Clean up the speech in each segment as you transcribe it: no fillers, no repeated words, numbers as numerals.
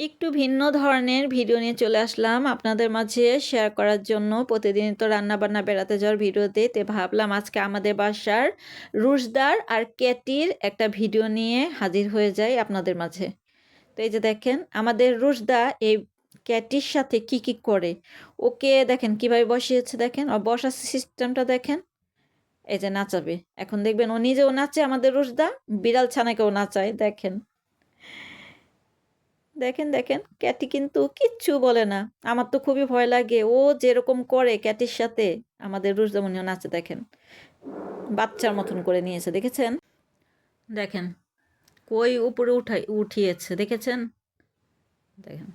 একটু ভিন্ন ধরনের ভিডিও নিয়ে চলে আসলাম আপনাদের মাঝে শেয়ার করার জন্য। প্রতিদিন তো রান্নাবান্না বেড়াতে যাওয়ার ভিডিও দিই, তো ভাবলাম আজকে আমাদের বাসার রুশদার আর ক্যাটির একটা ভিডিও নিয়ে হাজির হয়ে যাই আপনাদের মাঝে। তো এই যে দেখেন আমাদের রুশদা এই ক্যাটির সাথে কি কি করে, ওকে দেখেন কিভাবে বসিয়েছে, দেখেন ও বসার সিস্টেমটা দেখেন। এই যে নাচাবে এখন, দেখবেন ও নিজেও নাচে, আমাদের রুশদা বিড়াল ছানাকেও নাচায়। দেখেন দেখেন দেখেন, ক্যাটি কিন্তু কিচ্ছু বলে না। আমার তো খুবই ভয় লাগে, ও যেরকম করে ক্যাটির সাথে আমাদের রুজদামনিও নাচে দেখেন, বাচ্চার মতন করে নিয়েছে দেখেছেন। দেখেন কই উপরে উঠিয়েছে দেখেছেন, দেখেন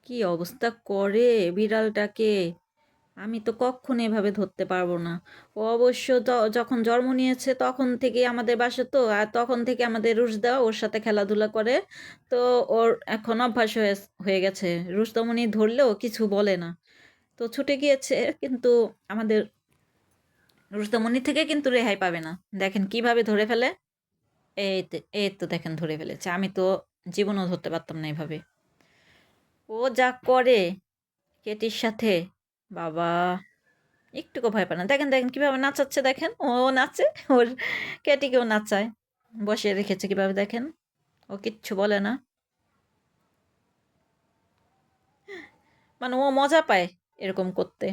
কি অবস্থা করে বিড়ালটাকে। আমি তো কখনো এভাবে ধরতে পারবো না। ও অবশ্য যখন জন্ম নিয়েছে তখন থেকে আমাদের বাসা, তো আর তখন থেকে আমাদের রুশদা ওর সাথে খেলাধুলা করে। তো ওর এখন অভ্যাস হয়ে গেছে, রুশদামণি ধরলেও কিছু বলে না। তো ছুটে গিয়েছে, কিন্তু আমাদের রুশদামণি থেকে কিন্তু রেহাই পাবে না। দেখেন কিভাবে ধরে ফেলে, এই তো দেখেন ধরে ফেলেছে। আমি তো জীবনও ধরতে পারতাম না এভাবে। ও যা করে কেটির সাথে, বাবা একটুকু ভয় পায় না। দেখেন দেখেন কিভাবে নাচাচ্ছে, দেখেন ও নাচে, ওর ক্যাটিকেও নাচায়, বসিয়ে রেখেছে কিভাবে দেখেন, ও কিচ্ছু বলে না। মানে ও মজা পায় এরকম করতে।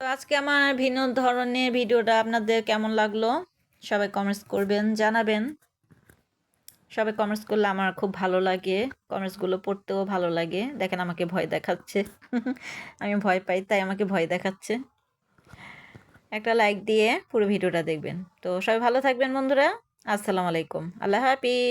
তো আজকে আমার ভিন্ন ধরনের ভিডিওটা আপনাদের কেমন লাগলো সবাই কমেন্টস করবেন, জানাবেন। সবাই কমেন্টস করলে আমার খুব ভালো লাগে, কমেন্টসগুলো পড়তেও ভালো লাগে। দেখেন আমাকে ভয় দেখাচ্ছে আমি ভয় পাই তাই আমাকে ভয় দেখাচ্ছে। একটা লাইক দিয়ে পুরো ভিডিওটা দেখবেন। তো সবাই ভালো থাকবেন বন্ধুরা। আসসালামু আলাইকুম, আল্লাহ হাফিজ।